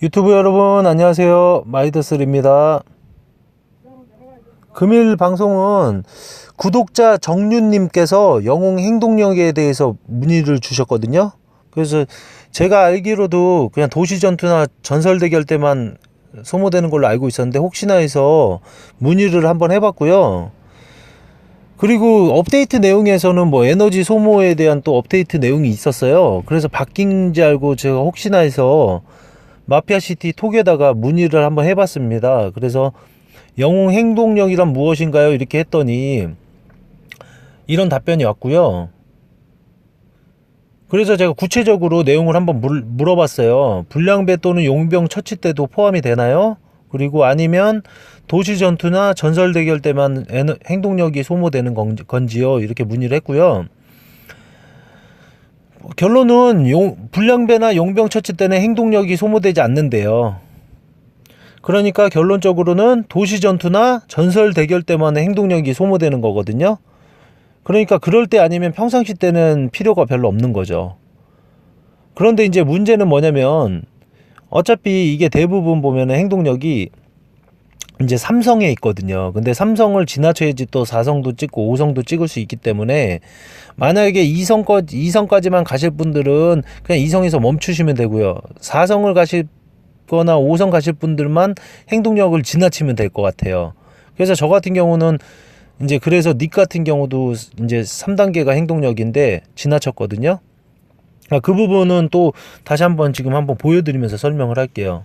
유튜브 여러분 안녕하세요, 마이더스입니다. 금일 방송은 구독자 정윤님께서 영웅 행동력에 대해서 문의를 주셨거든요. 그래서 제가 알기로도 그냥 도시전투나 전설대결 때만 소모되는 걸로 알고 있었는데 혹시나 해서 문의를 한번 해봤고요. 그리고 업데이트 내용에서는 뭐 에너지 소모에 대한 또 업데이트 내용이 있었어요. 그래서 바뀐지 알고 제가 혹시나 해서 마피아시티 톡에다가 문의를 한번 해봤습니다. 그래서 영웅 행동력이란 무엇인가요? 이렇게 했더니 이런 답변이 왔고요. 그래서 제가 구체적으로 내용을 한번 물어봤어요. 불량배 또는 용병 처치 때도 포함이 되나요? 그리고 아니면 도시전투나 전설대결 때만 행동력이 소모되는 건지요? 이렇게 문의를 했고요. 결론은 불량배나 용병 처치 때는 행동력이 소모되지 않는데요. 그러니까 결론적으로는 도시전투나 전설대결 때만 행동력이 소모되는 거거든요. 그러니까 그럴 때 아니면 평상시 때는 필요가 별로 없는 거죠. 그런데 이제 문제는 뭐냐면 어차피 이게 대부분 보면은 행동력이 이제 삼성에 있거든요. 근데 삼성을 지나쳐야지 또 4성도 찍고 5성도 찍을 수 있기 때문에 만약에 2성까지만 가실 분들은 그냥 2성에서 멈추시면 되고요. 4성을 가시거나 5성 가실 분들만 행동력을 지나치면 될 것 같아요. 그래서 저 같은 경우는 이제 그래서 닉 같은 경우도 이제 3단계가 행동력인데 지나쳤거든요. 그 부분은 또 다시 한번 지금 한번 보여드리면서 설명을 할게요.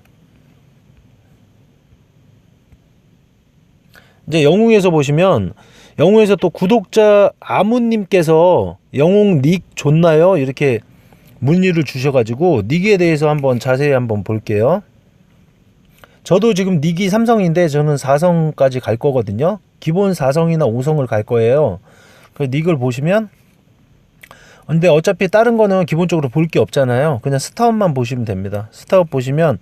이제 영웅에서 보시면 영웅에서 또 구독자 아무님께서 영웅 닉 좋나요? 이렇게 문의를 주셔가지고 닉에 대해서 한번 자세히 한번 볼게요. 저도 지금 닉이 3성인데 저는 4성까지 갈 거거든요. 기본 4성이나 5성을 갈 거예요. 그 닉을 보시면 근데 어차피 다른 거는 기본적으로 볼 게 없잖아요. 그냥 스타업만 보시면 됩니다. 스타업 보시면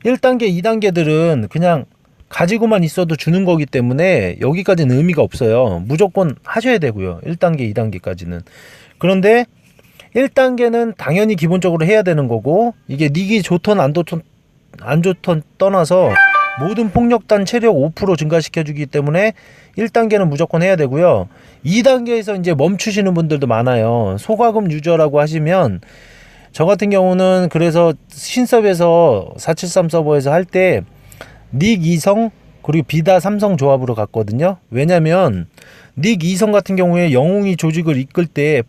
1단계, 2단계들은 그냥 가지고만 있어도 주는 거기 때문에 여기까지는 의미가 없어요. 무조건 하셔야 되고요. 1단계, 2단계까지는. 그런데 1단계는 당연히 기본적으로 해야 되는 거고 이게 닉이 좋던 안 좋던 떠나서 모든 폭력단 체력 5% 증가시켜주기 때문에 1단계는 무조건 해야 되고요. 2단계에서 이제 멈추시는 분들도 많아요. 소과금 유저라고 하시면 저 같은 경우는 그래서 신섭에서 473 서버에서 할 때 닉 2성 그리고 비다 3성 조합으로 갔거든요. 왜냐면 닉 2성 같은 경우에 영웅이 조직을 이끌 때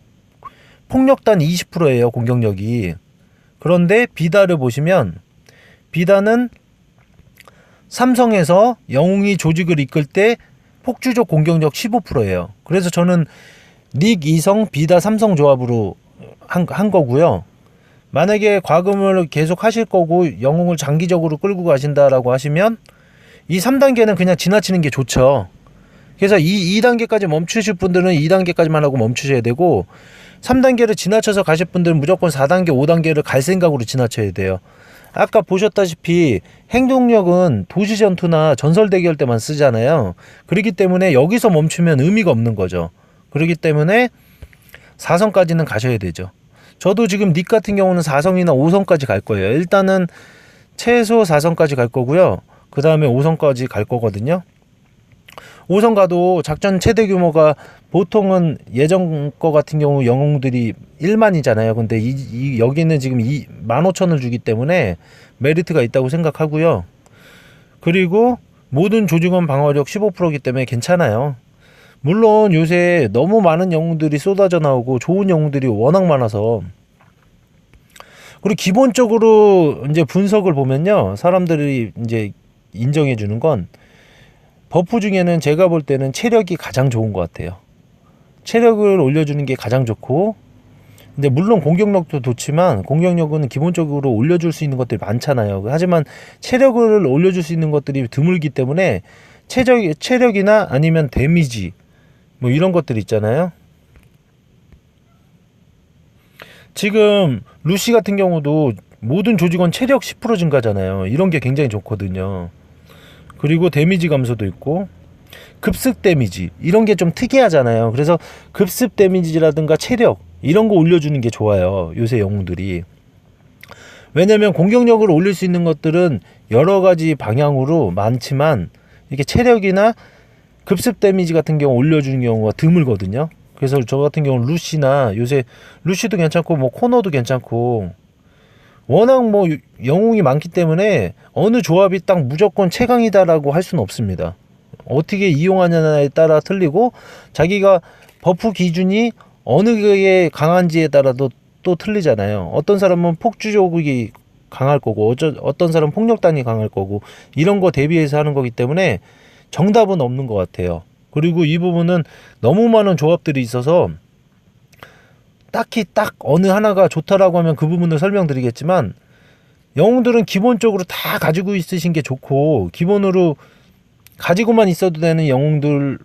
폭력단 20%예요. 공격력이. 그런데 비다를 보시면 비다는 삼성에서 영웅이 조직을 이끌 때 폭주적 공격력 15%예요. 그래서 저는 닉 2성 비다 3성 조합으로 한 거고요. 만약에 과금을 계속 하실 거고 영웅을 장기적으로 끌고 가신다라고 하시면 이 3단계는 그냥 지나치는 게 좋죠. 그래서 2단계까지 멈추실 분들은 2단계까지만 하고 멈추셔야 되고 3단계를 지나쳐서 가실 분들은 무조건 4단계, 5단계를 갈 생각으로 지나쳐야 돼요. 아까 보셨다시피 행동력은 도시전투나 전설대결 때만 쓰잖아요. 그렇기 때문에 여기서 멈추면 의미가 없는 거죠. 그렇기 때문에 4성까지는 가셔야 되죠. 저도 지금 닉 같은 경우는 4성이나 5성까지 갈 거예요. 일단은 최소 4성까지 갈 거고요. 그 다음에 5성까지 갈 거거든요. 5성 가도 작전 최대 규모가 보통은 예전 거 같은 경우 영웅들이 1만이잖아요. 근데 여기는 지금 15,000을 주기 때문에 메리트가 있다고 생각하고요. 그리고 모든 조직원 방어력 15%이기 때문에 괜찮아요. 물론 요새 너무 많은 영웅들이 쏟아져 나오고 좋은 영웅들이 워낙 많아서 그리고 기본적으로 이제 분석을 보면요. 사람들이 이제 인정해 주는 건 버프 중에는 제가 볼 때는 체력이 가장 좋은 것 같아요. 체력을 올려주는 게 가장 좋고 근데 물론 공격력도 좋지만 공격력은 기본적으로 올려줄 수 있는 것들이 많잖아요. 하지만 체력을 올려줄 수 있는 것들이 드물기 때문에 체력이나 아니면 데미지 뭐 이런 것들 있잖아요. 지금 루시 같은 경우도 모든 조직원 체력 10% 증가잖아요. 이런 게 굉장히 좋거든요. 그리고 데미지 감소도 있고 급습 데미지 이런 게 좀 특이하잖아요. 그래서 급습 데미지라든가 체력 이런 거 올려주는 게 좋아요. 요새 영웅들이. 왜냐면 공격력을 올릴 수 있는 것들은 여러 가지 방향으로 많지만 이렇게 체력이나 급습 데미지 같은 경우 올려주는 경우가 드물거든요. 그래서 저 같은 경우는 루시나 요새 루시도 괜찮고 뭐 코너도 괜찮고 워낙 뭐 영웅이 많기 때문에 어느 조합이 딱 무조건 최강이다라고 할 수는 없습니다. 어떻게 이용하냐에 따라 틀리고 자기가 버프 기준이 어느 게 강한지에 따라도 또 틀리잖아요. 어떤 사람은 폭주족이 강할 거고 어떤 사람은 폭력단이 강할 거고 이런 거 대비해서 하는 거기 때문에 정답은 없는 것 같아요. 그리고 이 부분은 너무 많은 조합들이 있어서 딱히 딱 어느 하나가 좋다라고 하면 그 부분을 설명드리겠지만 영웅들은 기본적으로 다 가지고 있으신 게 좋고 기본으로 가지고만 있어도 되는 영웅들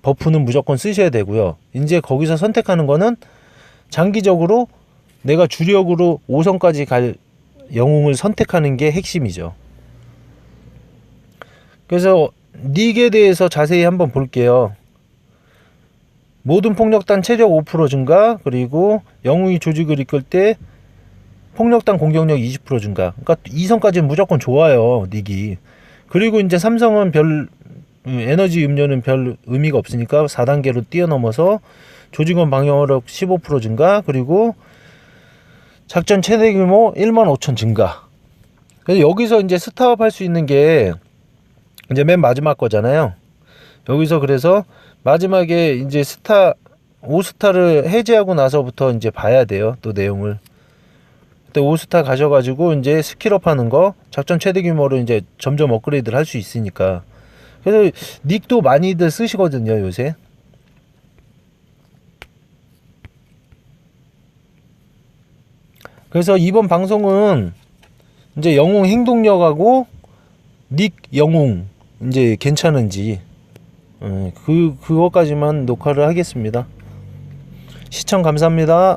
버프는 무조건 쓰셔야 되고요. 이제 거기서 선택하는 거는 장기적으로 내가 주력으로 5성까지 갈 영웅을 선택하는 게 핵심이죠. 그래서 닉에 대해서 자세히 한번 볼게요. 모든 폭력단 체력 5% 증가, 그리고 영웅이 조직을 이끌 때 폭력단 공격력 20% 증가. 그러니까 2성까지는 무조건 좋아요, 닉이. 그리고 이제 3성은 별 에너지 음료는 별 의미가 없으니까 4단계로 뛰어넘어서 조직원 방어력 15% 증가, 그리고 작전 최대 규모 15,000 증가. 그래서 여기서 이제 스탑 할 수 있는 게 이제 맨 마지막 거잖아요. 여기서 그래서 마지막에 이제 5스타를 해제하고 나서부터 이제 봐야 돼요. 또 내용을. 그때 5스타 가셔가지고 이제 스킬업 하는 거, 작전 최대 규모로 이제 점점 업그레이드를 할 수 있으니까. 그래서 닉도 많이들 쓰시거든요, 요새. 그래서 이번 방송은 이제 영웅 행동력하고 닉 영웅 이제 괜찮은지 그것까지만 녹화를 하겠습니다. 시청 감사합니다.